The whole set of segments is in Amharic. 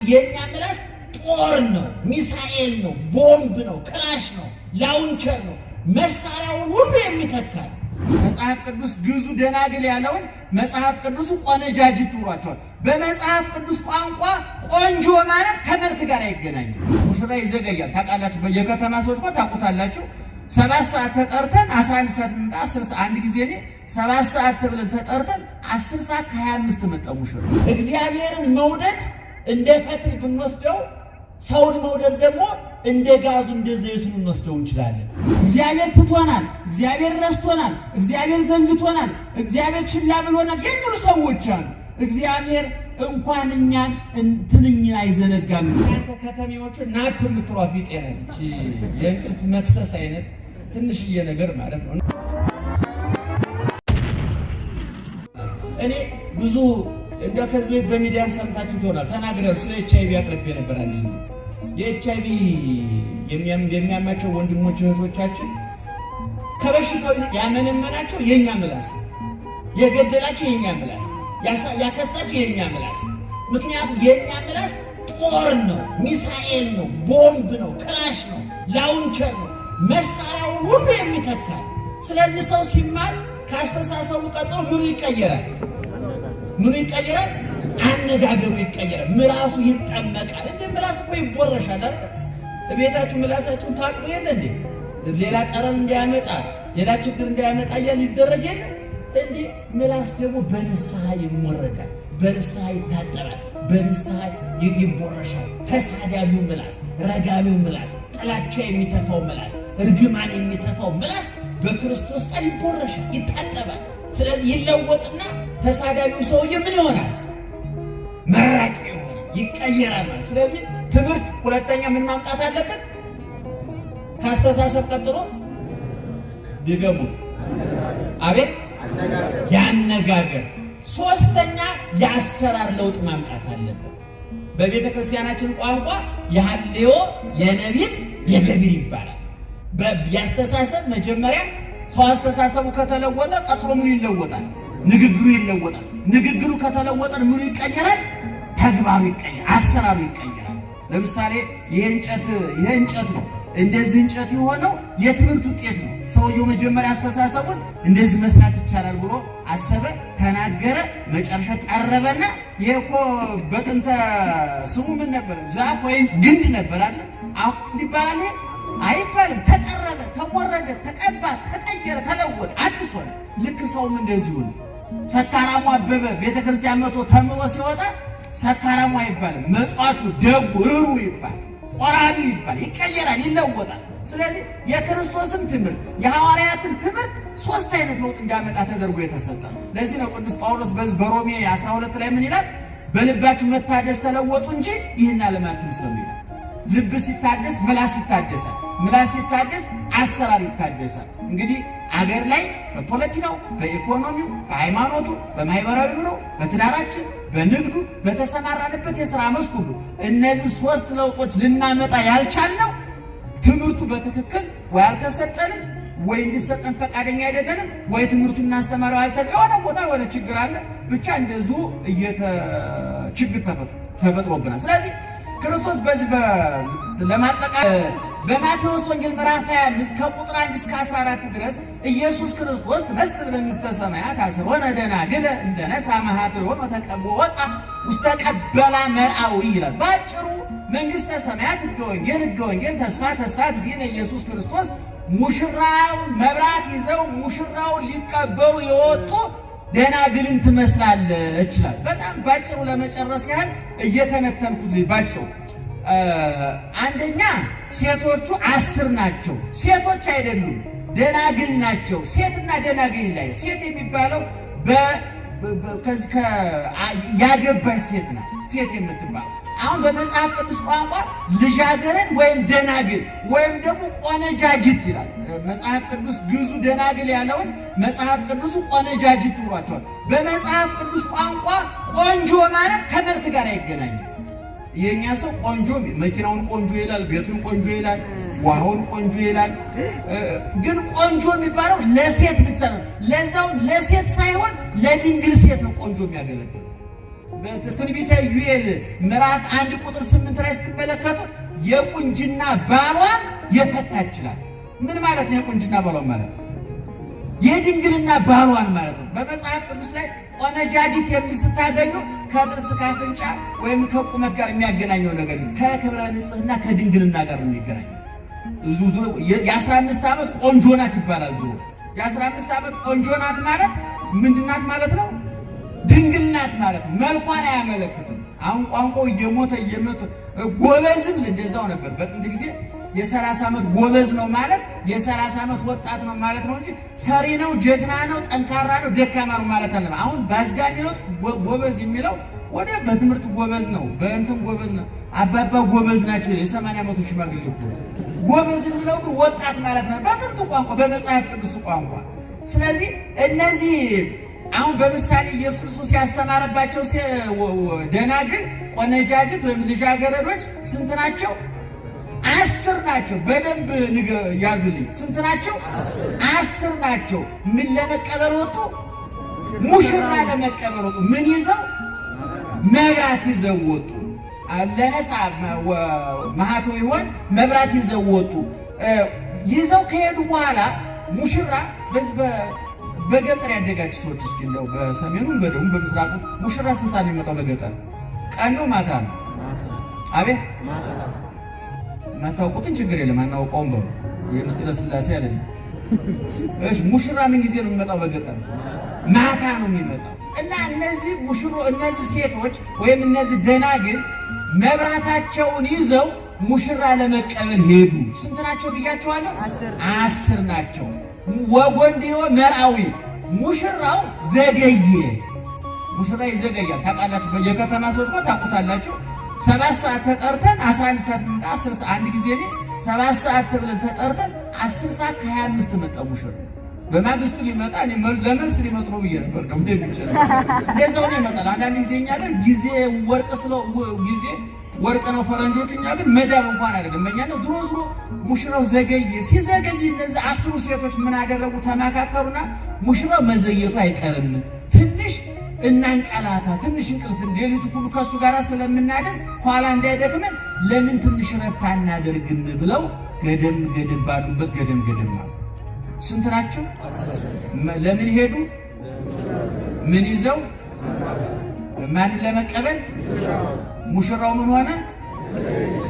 የኛ ምላስ ጦር ነው፣ ሚሳኤል ነው፣ ቦምብ ነው፣ ክላሽ ነው፣ ላውንቸር ነው፣ መሳሪያውን ሁሉ የሚተካ ነው። መጽሐፍ ቅዱስ ግዙ ደናግል ያለውን መጽሐፍ ቅዱሱ ቆነጃጅት ብሏቸዋል። በመጽሐፍ ቅዱስ ቋንቋ ቆንጆ ማለት ከመልክ ጋር አይገናኝም። ሙሽራ ይዘገያል ታውቃላችሁ። የከተማ ሰዎች እኮ ታውቁታላችሁ። 7 ሰዓት ተጠርተን 11 ሰዓት መጣ 10 ሰዓት አንድ ጊዜ እኔ 7 ሰዓት ተብለን ተጠርተን 10 ሰዓት ከ25 መጣ ሙሽራ። እግዚአብሔርን መውደድ እንደ ፈትል ብንወስደው ሰውን መውደድ ደግሞ እንደ ጋዙ እንደ ዘይቱን እንወስደው እንችላለን። እግዚአብሔር ትቶናል፣ እግዚአብሔር ረስቶናል፣ እግዚአብሔር ዘንግቶናል፣ እግዚአብሔር ችላ ብሎናል የሚሉ ሰዎች አሉ። እግዚአብሔር እንኳን እኛን ትንኝን አይዘነጋም። እናንተ ከተሜዎቹ ናፕ የምትሏት ቢጤ ነች፣ የእንቅልፍ መክሰስ አይነት ትንሽዬ ነገር ማለት ነው። እኔ ብዙ እንደ ከዚህ ቤት በሚዲያም ሰምታችሁ ትሆናል ተናግረው ስለ ኤችአይቪ አቅርቤ ነበር። አንድ ጊዜ የኤችአይቪ የሚያማቸው ወንድሞች እህቶቻችን ከበሽታው ያመነመናቸው የኛ ምላስ፣ የገደላቸው የኛ ምላስ፣ ያከሳቸው የኛ ምላስ። ምክንያቱም የኛ ምላስ ጦር ነው፣ ሚሳኤል ነው፣ ቦምብ ነው፣ ክላሽ ነው፣ ላውንቸር ነው፣ መሳሪያውን ሁሉ የሚተካ። ስለዚህ ሰው ሲማር ካስተሳሰቡ ቀጥሎ ምኑ ይቀየራል? ምኑ ይቀየራል? አነጋገሩ ይቀየራል። ምላሱ ይጠመቃል። እንደ ምላስ እኮ ይቦረሻል አይደል? ቤታችሁ ምላሳችሁን ታጥቡ የለ እንዴ? ሌላ ጠረን እንዳያመጣ ሌላ ችግር እንዳያመጣ ይደረግ የለ እንዴ? ምላስ ደግሞ በንስሐ ይሞረዳል፣ በንስሐ ይታጠባል፣ በንስሐ ይቦረሻል። ተሳዳቢው ምላስ፣ ረጋሚው ምላስ፣ ጥላቻ የሚተፋው ምላስ፣ እርግማን የሚተፋው ምላስ በክርስቶስ ቃል ይቦረሻል፣ ይታጠባል። ስለዚህ ይለወጥና ተሳዳቢው ሰውዬ ምን ይሆናል? መራቂ ይሆናል፣ ይቀየራል። ስለዚህ ትምህርት ሁለተኛ ምን ማምጣት አለበት? ካስተሳሰብ ቀጥሎ ድገሙት። አቤት ያነጋገር። ሶስተኛ የአሰራር ለውጥ ማምጣት አለበት። በቤተ ክርስቲያናችን ቋንቋ የሐሌዮ የነቢብ የገቢር ይባላል። ያስተሳሰብ መጀመሪያ ሰው አስተሳሰቡ ከተለወጠ ቀጥሎ ምኑ ይለወጣል? ንግግሩ ይለወጣል። ንግግሩ ከተለወጠ ምኑ ይቀየራል? ተግባሩ ይቀየራል፣ አሰራሩ ይቀየራል። ለምሳሌ ይሄ እንጨት ነው። እንደዚህ እንጨት የሆነው የትምህርት ውጤት ነው። ሰውየው መጀመሪያ አስተሳሰቡን እንደዚህ መስራት ይቻላል ብሎ አሰበ፣ ተናገረ፣ መጨረሻ ቀረበና ይሄ እኮ በጥንተ ስሙ ምን ነበር? ዛፍ ወይም ግንድ ነበር አለ። አሁን እንዲባላል አይባልም። ተቀረበ፣ ተወረደ፣ ተቀባ፣ ተቀየረ፣ ተለወጠ፣ አዲስ ሆነ። ልክ ሰውም እንደዚሁ ነው። ሰካራሙ አበበ ቤተክርስቲያን መቶ ተምሮ ሲወጣ ሰካራሙ አይባልም። መጽዋቹ ደጉ እሩ ይባል፣ ቆራቢው ይባል፣ ይቀየራል፣ ይለወጣል። ስለዚህ የክርስቶስም ትምህርት የሐዋርያትም ትምህርት ሶስት አይነት ለውጥ እንዳመጣ ተደርጎ የተሰጠ ነው። ለዚህ ነው ቅዱስ ጳውሎስ በሮሜ 12 ላይ ምን ይላል? በልባችሁ መታደስ ተለወጡ እንጂ ይህን ዓለም አትምሰሉ ይላል። ልብ ሲታደስ ምላስ ይታደሳል፣ ምላስ ሲታደስ አሰራር ይታደሳል። እንግዲህ አገር ላይ በፖለቲካው፣ በኢኮኖሚው፣ በሃይማኖቱ፣ በማህበራዊ ኑሮ፣ በትዳራችን፣ በንግዱ፣ በተሰማራንበት የሥራ መስክ ሁሉ እነዚህ ሶስት ለውጦች ልናመጣ ያልቻልነው ትምህርቱ በትክክል ወይ አልተሰጠንም፣ ወይ እንዲሰጠን ፈቃደኛ አይደለንም፣ ወይ ትምህርቱን እናስተማረው የሆነ ቦታ የሆነ ችግር አለ። ብቻ እንደዚሁ ችግር ተፈጥሮብናል። ስለዚህ ክርስቶስ በዚህ ለማጠቃለል በማቴዎስ ወንጌል ምዕራፍ 25 ከቁጥር 1 እስከ 14 ድረስ ኢየሱስ ክርስቶስ ትመስል መንግሥተ ሰማያት አስሮነ ደናግል እንደነሳ ማኅደሮን ወተቀብኦ ወፃ ውስተ ቀበላ መርአዊ ይላል። ባጭሩ መንግሥተ ሰማያት ሕገ ወንጌል ተስፋ ጊዜነ ኢየሱስ ክርስቶስ ሙሽራውን መብራት ይዘው ሙሽራውን ሊቀበሉ የወጡ ደናግልን ትመስላለች ይላል። በጣም ባጭሩ ለመጨረስ ያህል እየተነተንኩት ባጭሩ አንደኛ ሴቶቹ 10 ናቸው። ሴቶች አይደሉም፣ ደናግል ናቸው። ሴትና ደናግል ላይ ሴት የሚባለው ያገባች ሴት ናት። ሴት የምትባለው አሁን በመጽሐፍ ቅዱስ ቋንቋ ልጃገረድ ወይም ደናግል ወይም ደግሞ ቆነጃጅት ይላል መጽሐፍ ቅዱስ። ግዙ ደናግል ያለውን መጽሐፍ ቅዱሱ ቆነጃጅት ብሏቸዋል። በመጽሐፍ ቅዱስ ቋንቋ ቆንጆ ማለት ከመልክ ጋር አይገናኝም። የኛ ሰው ቆንጆ መኪናውን ቆንጆ ይላል፣ ቤቱን ቆንጆ ይላል፣ ውሃውን ቆንጆ ይላል። ግን ቆንጆ የሚባለው ለሴት ብቻ ነው። ለዛው ለሴት ሳይሆን ለድንግል ሴት ነው ቆንጆ የሚያገለግለው። ትንቢተ ዩኤል ምዕራፍ 1 ቁጥር 8 ላይ ስትመለከቱ የቁንጅና ባሏን የፈታች ይላል። ምን ማለት ነው? የቁንጅና ባሏን ማለት የድንግልና ባሏን ማለት ነው። በመጽሐፍ ቅዱስ ላይ ቆነጃጅት የሚል ስታገኙ ከጥርስ ከአፍንጫ ወይም ከቁመት ጋር የሚያገናኘው ነገር ከክብረ ንጽህና ከድንግልና ጋር ነው የሚገናኘው። የ15 ዓመት ቆንጆ ናት ይባላል ድሮ። የ15 ዓመት ቆንጆ ናት ማለት ምንድናት ማለት ነው? ድንግል ናት ማለት ነው። መልኳን አያመለክትም። አሁን ቋንቋው እየሞተ ጎበዝም እንደዛው ነበር በጥንት ጊዜ። የ30 ዓመት ጎበዝ ነው ማለት የ30 ዓመት ወጣት ነው ማለት ነው እንጂ ፈሪ ነው፣ ጀግና ነው፣ ጠንካራ ነው፣ ደካማ ነው ማለት አለ። አሁን ባዝጋሚ ነው ጎበዝ የሚለው ወደ በትምህርት ጎበዝ ነው፣ በእንትን ጎበዝ ነው። አባባ ጎበዝ ናቸው የ80 ዓመቱ ሽማግሌ ጎበዝ የሚለው ግን ወጣት ማለት ነው በጥንት ቋንቋ፣ በመጽሐፍ ቅዱስ ቋንቋ። ስለዚህ እነዚህ አሁን በምሳሌ ኢየሱስ ክርስቶስ ያስተማረባቸው ደናግል ቆነጃጅት ወይም ልጃገረዶች ስንት ናቸው? 10 ናቸው። በደንብ ያዙልኝ። ስንት ናቸው? 10 ናቸው። ምን ለመቀበል ወጡ? ሙሽራ ለመቀበል ወጡ። ምን ይዘው? መብራት ይዘው ወጡ። ለነሳ ማህቶ ይሆን መብራት ይዘው ወጡ። ይዘው ከሄዱ በኋላ ሙሽራ በገጠር ያደጋችሁ ሰዎች እስኪ እንደው በሰሜኑም በደቡብ በምስራቁ ሙሽራ ስንት ሰዓት ነው የሚመጣው? በገጠር ቀን ነው ማታ ነው? አቤት ማታውቁትን ችግር የለም አናውቀውም በሉ። የምስጢረ ሥላሴ አይደለም። እሺ ሙሽራ ምን ጊዜ ነው የሚመጣው? በገጠር ማታ ነው የሚመጣው። እና እነዚህ እነዚህ ሴቶች ወይም እነዚህ ደናግል መብራታቸውን ይዘው ሙሽራ ለመቀበል ሄዱ። ስንት ናቸው ብያቸዋለሁ? 10 ናቸው። ወጎንዴው መርአዊ ሙሽራው ዘገየ። ሙሽራ ይዘገያል። ታውቃላችሁ፣ የከተማ ሰዎች ነው ታውቁታላችሁ። 7 ሰዓት ተጠርተን 11 ሰዓት መጣ። 10 ሰዓት አንድ ጊዜ ላይ 7 ሰዓት ተብለን ተጠርተን 10 ሰዓት ከ25 መጣ ሙሽራ። በማግስቱ ሊመጣ ለመልስ ሊመጡ ነው ብዬ ነበር። ነው እንደሚችል እንደዛው ነው ይመጣል። አንዳንድ ጊዜ እኛ ግን ጊዜ ወርቅ ነው ፈረንጆች፣ እኛ ግን መዳብ እንኳን አይደለም። በእኛ ነው ድሮ ሙሽራው ዘገየ። ሲዘገይ እነዚህ 10 ሴቶች ምን አደረጉ? ተማካከሩና ሙሽራው መዘየቱ አይቀርም፣ ትንሽ እናንቀላፋ፣ ትንሽ እንቅልፍ ሌሊቱ ሁሉ ከሱ ጋር ስለምናደር ኋላ እንዳይደክመን ለምን ትንሽ ረፍት አናደርግም ብለው ገደም ባሉበት ገደም ማለት ስንት ናቸው? ለምን ሄዱ? ምን ይዘው? ማንን ለመቀበል? ሙሽራው ምን ሆነ?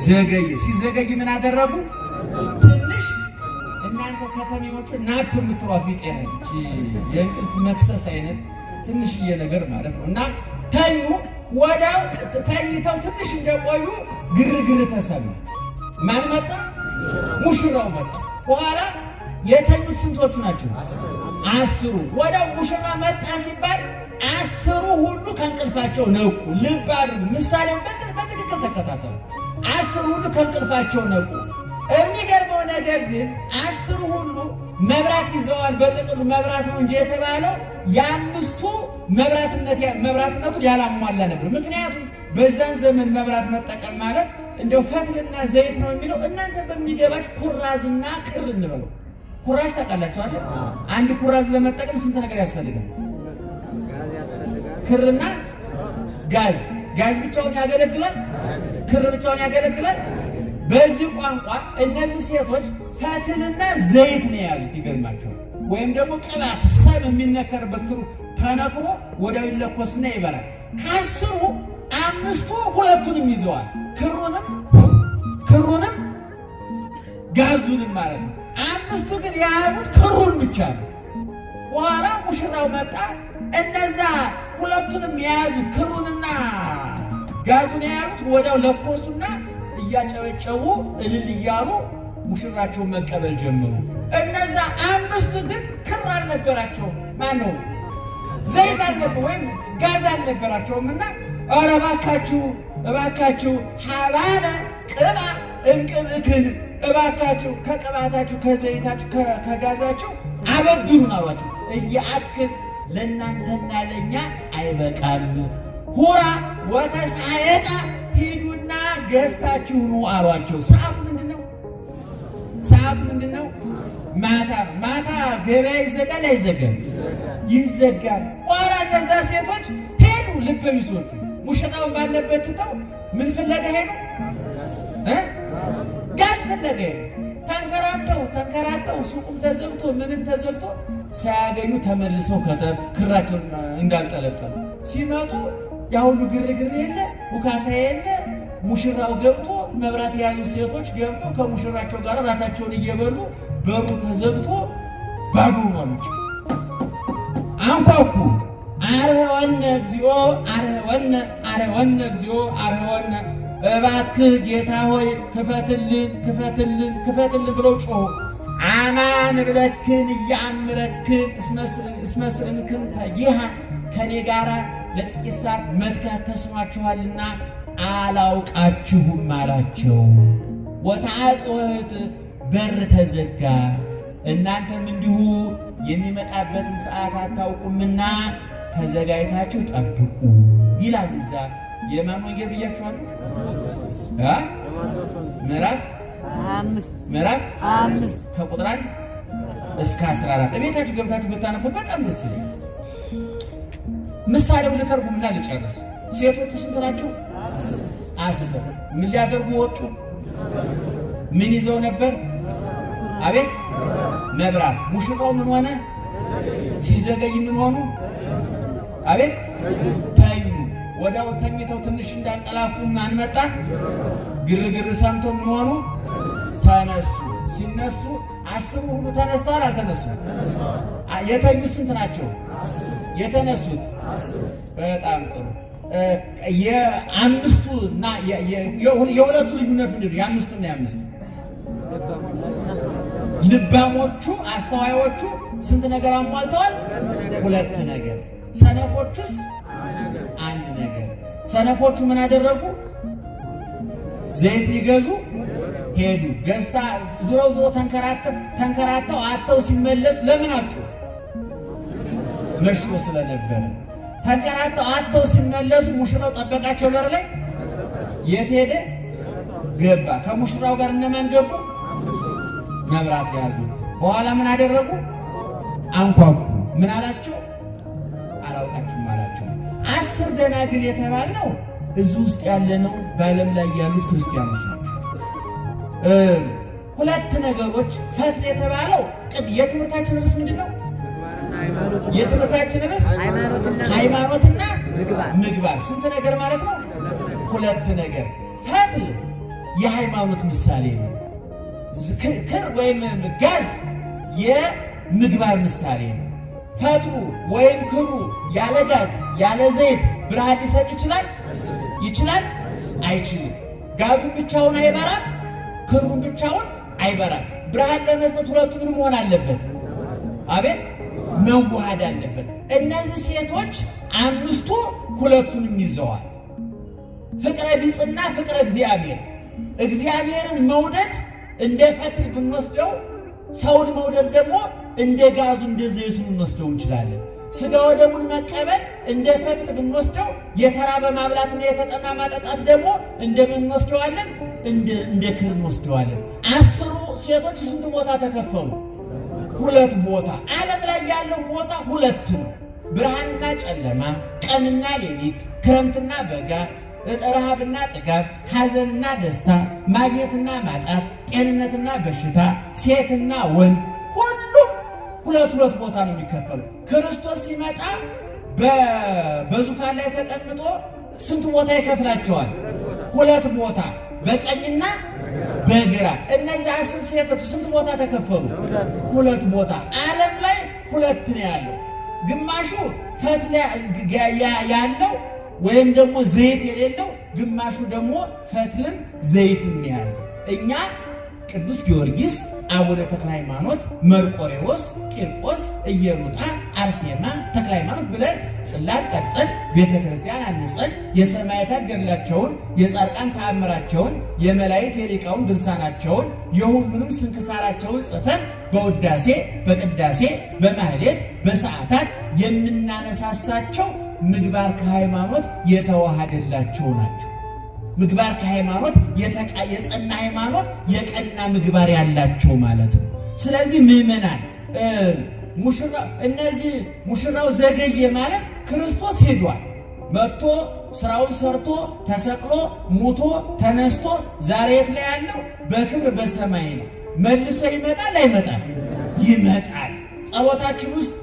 ዘገየ። ሲዘገይ ምን አደረጉ? ትንሽ እናንተ ከተሜዎቹ ናፕ የምትሯት ቢጤ ነች፣ የእንቅልፍ መክሰስ አይነት ትንሽዬ ነገር ማለት ነው። እና ተኙ። ወዲያው ተኝተው ትንሽ እንደቆዩ ግርግር ተሰማ። ማን መጣ? ሙሽራው መጣ። በኋላ የተኙት ስንቶቹ ናቸው? 10። ወዲያው ሙሽራ መጣ ሲባል 10 ሁሉ ከእንቅልፋቸው ነቁ። ልብ አድርጉ፣ ምሳሌው በትክክል ተከታተሉ። 10 ሁሉ ከእንቅልፋቸው ነቁ። የሚገርመው ነገር ግን 10 ሁሉ መብራት ይዘዋል። በጥቅሉ መብራት ነው እንጂ የተባለው የ5ቱ መብራትነቱን ያላሟላ ነበር። ምክንያቱም በዛን ዘመን መብራት መጠቀም ማለት እንደው ፈትልና ዘይት ነው የሚለው። እናንተ በሚገባች ኩራዝና ክር እንበለው። ኩራዝ ታውቃላችሁ አይደል? አንድ ኩራዝ ለመጠቀም ስንት ነገር ያስፈልጋል? ክርና ጋዝ። ጋዝ ብቻውን ያገለግላል? ክር ብቻውን ያገለግላል? በዚህ ቋንቋ እነዚህ ሴቶች ፈትልና ዘይት ነው የያዙት። ይገርማቸዋል። ወይም ደግሞ ቅባት ሰም የሚነከርበት ክሩ ተነክሮ ወዲያው ይለኮስና ይበራል። ከ10ሩ 5ቱ ሁለቱንም ይዘዋል። ክሩንም ጋዙንም ማለት ነው። 5ቱ ግን የያዙት ክሩን ብቻ ነው። በኋላ ሙሽራው መጣ። እነዛ ሁለቱንም የያዙት ክሩንና ጋዙን የያዙት ወዲያው ለኮሱና እያጨበጨቡ እልል እያሉ ሙሽራቸውን መቀበል ጀመሩ። እነዛ 5ቱ ግን ክር አልነበራቸውም። ማነው ዘይት አልነበረ ወይም ጋዝ አልነበራቸውም። እና ኧረ እባካችሁ ሀባለ ቅባ እንቅብክን፣ እባካችሁ ከቅባታችሁ ከዘይታችሁ ከጋዛችሁ አበድሩን አሏቸው። እያአክል ለእናንተና ለእኛ አይበቃም። ሁራ ወተሳየጣ ሂዱና ገዝታችሁ ኑ አሏቸው። ሰዓቱ ምንድን ነው? ማታ ነው። ማታ ገበያ ይዘጋል አይዘጋም? ይዘጋል። በኋላ እነዛ ሴቶች ሄዱ። ልበ ቢሶቹ ሙሽራውን ባለበት ትተው ምን ፍለጋ ሄዱ? ጋዝ ፍለጋ ሄዱ። ተንከራተው ሱቁም ተዘግቶ ምንም ተዘግቶ ሳያገኙ ተመልሰው ከተፍ ክራቸውን እንዳልጠለጠሉ ሲመጡ ያሁሉ ግርግር የለ ውካታ የለ። ሙሽራው ገብቶ መብራት የያዙ ሴቶች ገብቶ ከሙሽራቸው ጋር ራታቸውን እየበሉ በሩ ተዘግቶ ባዶ ሆኗል። አንኳኩ። አርኅወነ እግዚኦ አርኅወነ አርኅወነ እግዚኦ አርኅወነ፣ እባክህ ጌታ ሆይ ክፈትልን ብለው ጮኹ። አማን ብለክን እያምረክን እስመ ስእንክን ተጊሃ፣ ከኔ ጋራ ለጥቂት ሰዓት መትጋት ተስኗችኋልና አላውቃችሁም አላቸው። ወተዓጽወት፣ በር ተዘጋ፣ እናንተም እንዲሁ የሚመጣበትን ሰዓት አታውቁምና ተዘጋጅታችሁ ጠብቁ ይላል። እዛ የማን ወንጌል ብያችኋለሁ? ምዕራፍ 5 ከቁጥር 1 እስከ 14 ቤታችሁ ገብታችሁ ብታነቡ በጣም ደስ ይላል። ምሳሌውን ልተርጉምና ልጨርስ። ሴቶቹ ስንት ናቸው? 10። ምን ሊያደርጉ ወጡ? ምን ይዘው ነበር? አቤት መብራት። ሙሽራው ምን ሆነ? ሲዘገይ ምን ሆኑ? አቤት ተኙ። ወዲያው ተኝተው ትንሽ እንዳንቀላፉ ማን መጣ? ግርግር ሰምተው ምን ሆኑ? ተነሱ። ሲነሱ 10 ሁሉ ተነስተዋል? አልተነሱም? የተኙ ስንት ናቸው? የተነሱት በጣም ጥሩ። የአምስቱ እና የሁለቱ ልዩነት ምንድን ነው? የአምስቱ እና የአምስቱ ልባሞቹ አስተዋዮቹ ስንት ነገር አሟልተዋል? 2 ነገር። ሰነፎቹስ 1 ነገር። ሰነፎቹ ምን አደረጉ? ዘይት ሊገዙ ሄዱ። ገዝታ ዙረው ተንከራተው አጥተው ሲመለሱ ለምን አጡ? መሽቶ ስለነበረ። ተንከራተው አጥተው ሲመለሱ ሙሽራው ጠበቃቸው በር ላይ። የት ሄደ? ገባ። ከሙሽራው ጋር እነማን ገቡ? መብራት ያዙ። በኋላ ምን አደረጉ? አንኳኩ። ምን አላቸው? አላውቃችሁም አላቸው። 10 ደናግል የተባልነው እዚህ ውስጥ ያለነው በዓለም ላይ ያሉት ክርስቲያኖች ናቸው። 2 ነገሮች ፈትል የተባለው የትምህርታችን ርዕስ ምንድን ነው? የትምህርታችን ርዕስ ሃይማኖትና ምግባር። ስንት ነገር ማለት ነው? 2 ነገር። ፈትል የሃይማኖት ምሳሌ ነው። ክር ወይም ጋዝ የምግባር ምሳሌ ነው። ፈትሉ ወይም ክሩ ያለ ጋዝ ያለ ዘይት ብርሃን ሊሰጥ ይችላል? አይችልም። ጋዙን ብቻውን አይበራም፣ ክሩን ብቻውን አይበራም። ብርሃን ለመስጠት ሁለቱ ምን መሆን አለበት? አቤት መዋሃድ አለበት። እነዚህ ሴቶች 5ቱ ሁለቱንም ይዘዋል። ፍቅረ ቢጽና ፍቅረ እግዚአብሔርን መውደድ እንደ ፈትል ብንወስደው፣ ሰውን መውደድ ደግሞ እንደ ጋዙ እንደ ዘይቱ እንወስደው እንችላለን። ስጋ ወደሙን መቀበል እንደ ፈትል ብንወስደው፣ የተራበ ማብላትና የተጠማ ማጠጣት ደግሞ እንደምን እንወስደዋለን? እንደ ክር እንወስደዋለን። 10 ሴቶች ስንት ቦታ ተከፈሉ? 2 ቦታ። ዓለም ላይ ያለው ቦታ 2 ነው። ብርሃንና ጨለማ፣ ቀንና ሌሊት፣ ክረምትና በጋ፣ ረሃብና ጥጋብ፣ ሐዘንና ደስታ፣ ማግኘትና ማጣት፣ ጤንነትና በሽታ፣ ሴትና ወንድ፣ ሁሉም 2 ቦታ ነው የሚከፈሉ። ክርስቶስ ሲመጣ በዙፋን ላይ ተቀምጦ ስንት ቦታ ይከፍላቸዋል? 2 ቦታ፣ በቀኝና በግራ። እነዚህ 10 ሴቶች ስንት ቦታ ተከፈሉ? 2 ቦታ። ዓለም ላይ 2 ነው ያለው። ግማሹ ፈትል ያለው ወይም ደግሞ ዘይት የሌለው፣ ግማሹ ደግሞ ፈትልም ዘይትም የያዘ። እኛ ቅዱስ ጊዮርጊስ፣ አቡነ ተክለ ሃይማኖት፣ መርቆሬዎስ፣ ቂርቆስ፣ ኢየሉጣ፣ አርሴማ፣ ተክለ ሃይማኖት ብለን ጽላት ቀርጸን ቤተ ክርስቲያን አንጸን የሰማዕታት ገድላቸውን፣ የጻድቃን ተአምራቸውን፣ የመላእክት የሊቃውንት ድርሳናቸውን፣ የሁሉንም ስንክሳራቸውን ጽፈን በውዳሴ በቅዳሴ በማህሌት በሰዓታት የምናነሳሳቸው ምግባር ከሃይማኖት የተዋሃደላቸው ናቸው። ምግባር ከሃይማኖት የጸና ሃይማኖት የቀና ምግባር ያላቸው ማለት ነው። ስለዚህ ምዕመናን ሙሽራው ዘገየ ማለት ክርስቶስ ሄዷል። መጥቶ ስራውን ሰርቶ ተሰቅሎ ሙቶ ተነስቶ ዛሬ የት ላይ ያለው? በክብር በሰማይ ነው። መልሶ ይመጣል አይመጣም? ይመጣል። ጸሎታችን ውስጥ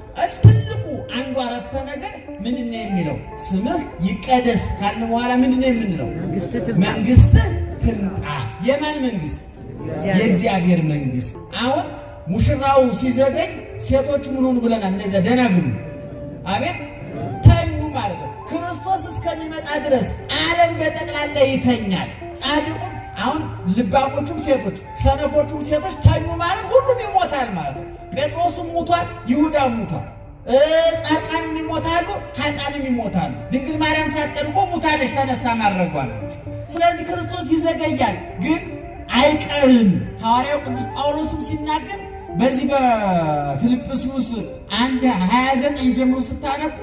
ትልቁ አንዱ አረፍተ ነገር ምንድነው የሚለው? ስምህ ይቀደስ ካልን በኋላ ምንድነው የምንለው? መንግስትህ ትምጣ። የማን መንግስት? የእግዚአብሔር መንግስት። አሁን ሙሽራው ሲዘገኝ ሴቶቹ ምን ሆኑ ብለናል? እነዚያ ደናግሉ አቤት ተኙ ማለት ነው። ክርስቶስ እስከሚመጣ ድረስ ዓለም በጠቅላላ ይተኛል። ጻድቁም አሁን ልባሞቹም ሴቶች ሰነፎቹም ሴቶች ተኙ ማለት ሁሉም ይሞታል ማለት ነው። ጴጥሮስም ሙቷል፣ ይሁዳም ሙቷል፣ ጻድቃንም ይሞታሉ፣ ኃጥአንም ይሞታሉ። ድንግል ማርያም ሳትቀድሞ ሙታለች፣ ተነስታ ማድረጓለች። ስለዚህ ክርስቶስ ይዘገያል፣ ግን አይቀርም። ሐዋርያው ቅዱስ ጳውሎስም ሲናገር በዚህ በፊልጵስዩስ 1:29 ጀምሮ ስታነቡ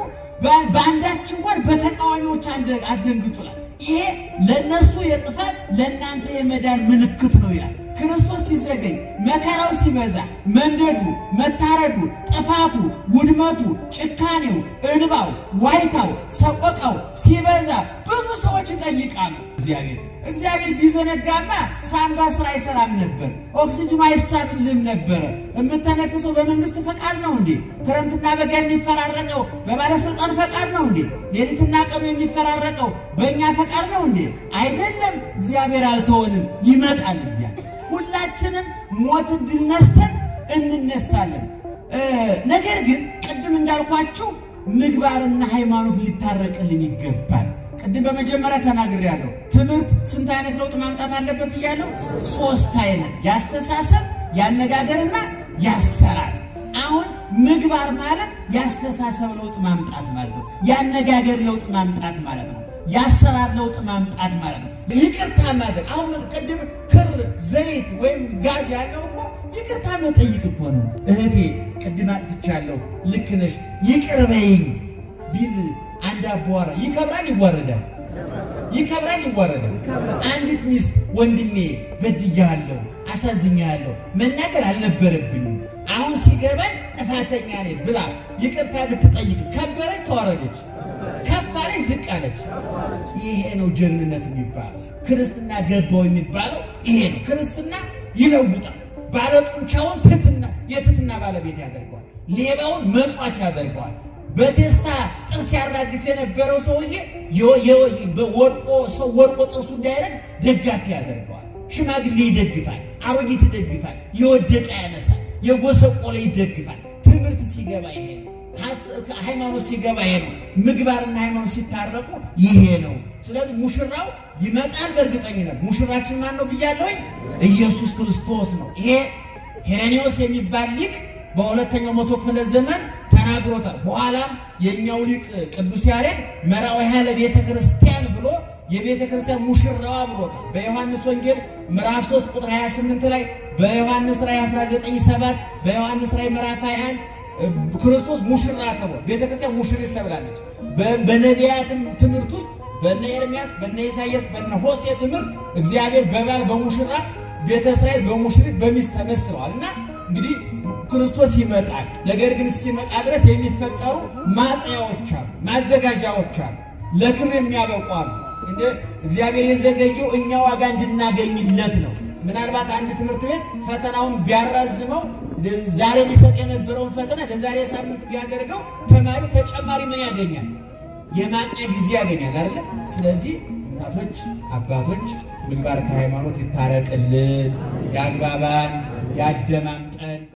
በአንዳች እንኳን በተቃዋሚዎች አትደንግጡላል። ይሄ ለነሱ የጥፋት ለእናንተ የመዳን ምልክት ነው ይላል። ክርስቶስ ሲዘገይ መከራው ሲበዛ መንደዱ፣ መታረዱ፣ ጥፋቱ፣ ውድመቱ፣ ጭካኔው፣ እንባው፣ ዋይታው፣ ሰቆቃው ሲበዛ ብዙ ሰዎች ይጠይቃሉ። እግዚአብሔር ቢዘነጋማ ሳምባ ስራ አይሰራም ነበር፣ ኦክሲጅኑ አይሳብልም ነበረ። የምተነፍሰው በመንግስት ፈቃድ ነው እንዴ? ክረምትና በጋ የሚፈራረቀው በባለስልጣን ፈቃድ ነው እንዴ? ሌሊትና ቀኑ የሚፈራረቀው በእኛ ፈቃድ ነው እንዴ? አይደለም። እግዚአብሔር አልተወንም፣ ይመጣል። እግዚአብሔር ሁላችንም ሞት ድል ነስተን እንነሳለን። ነገር ግን ቅድም እንዳልኳችሁ ምግባርና ሃይማኖት ሊታረቅልን ይገባል። ቅድም በመጀመሪያ ተናግሬያለሁ። ትምህርት ስንት አይነት ለውጥ ማምጣት አለበት ብያለሁ? 3 አይነት፣ ያስተሳሰብ፣ ያነጋገርና ያሰራር። አሁን ምግባር ማለት ያስተሳሰብ ለውጥ ማምጣት ማለት ነው። ያነጋገር ለውጥ ማምጣት ማለት ነው። ያሰራር ለውጥ ማምጣት ማለት ነው። ይቅርታ ማድረግ። አሁን ቅድም ክር፣ ዘይት ወይም ጋዝ ያለው እኮ ይቅርታ መጠይቅ እኮ ነው። እህቴ ቅድም አጥፍቻለሁ፣ ልክ ነሽ፣ ይቅር በይኝ ቢል አንድ አባወራ ይከብራል ይዋረዳል? ይከብራል ይዋረዳል? አንዲት ሚስት ወንድሜ በድያለሁ፣ አሳዝኛለሁ፣ መናገር አልነበረብኝም፣ አሁን ሲገባኝ ጥፋተኛ ነኝ ብላ ይቅርታ ብትጠይቅ ከበረች ተዋረደች? ከፋለች ዝቅ አለች? ይሄ ነው ጀግንነት የሚባለው። ክርስትና ገባው የሚባለው ይሄ ነው። ክርስትና ይለውጣል። ባለጡንቻውን የትህትና ባለቤት ያደርገዋል። ሌባውን መጽዋች ያደርገዋል። በቴስታ ጥርስ ያራግፍ የነበረው ሰውዬ ወርቆ ጥርሱ እንዳይረግ ደጋፊ ያደርገዋል። ሽማግሌ ይደግፋል፣ አሮጊት ይደግፋል፣ የወደቀ ያነሳል፣ የጎሰቆለ ይደግፋል። ትምህርት ሲገባ ይሄ ነው። ሃይማኖት ሲገባ ይሄ ነው። ምግባርና ሃይማኖት ሲታረቁ ይሄ ነው። ስለዚህ ሙሽራው ይመጣል በእርግጠኝነት። ሙሽራችን ማን ነው ብያለሁኝ? ኢየሱስ ክርስቶስ ነው። ይሄ ሄሬኔዎስ የሚባል ሊቅ በሁለተኛው መቶ ክፍለ ዘመን ተናግሮታል። በኋላም የኛው ሊቅ ቅዱስ ያሬድ መራዊሃ ለቤተ ክርስቲያን ብሎ የቤተ ክርስቲያን ሙሽራዋ ብሎታል። በዮሐንስ ወንጌል ምዕራፍ 3 ቁጥር 28 ላይ፣ በዮሐንስ ራእይ 19:7፣ በዮሐንስ ራእይ ምዕራፍ 21 ክርስቶስ ሙሽራ ተብሎ ቤተ ክርስቲያን ሙሽሪት ተብላለች። በነቢያትም ትምህርት ውስጥ በነ ኤርምያስ፣ በነ ኢሳይያስ፣ በነ ሆሴዕ ትምህርት እግዚአብሔር በባል በሙሽራ ቤተ እስራኤል በሙሽሪት በሚስት ተመስለዋል። እና እንግዲህ ክርስቶስ ይመጣል። ነገር ግን እስኪመጣ ድረስ የሚፈጠሩ ማጥያዎች አሉ፣ ማዘጋጃዎች አሉ፣ ለክብር የሚያበቁ አሉ። እንደ እግዚአብሔር የዘገየው እኛ ዋጋ እንድናገኝለት ነው። ምናልባት አንድ ትምህርት ቤት ፈተናውን ቢያራዝመው ዛሬ ሊሰጥ የነበረውን ፈተና ለዛሬ ሳምንት ቢያደርገው ተማሪው ተጨማሪ ምን ያገኛል? የማጥኛ ጊዜ ያገኛል አይደል? ስለዚህ እናቶች፣ አባቶች ምግባር ከሃይማኖት ይታረቅልን፣ ያግባባን፣ ያደማምጠን።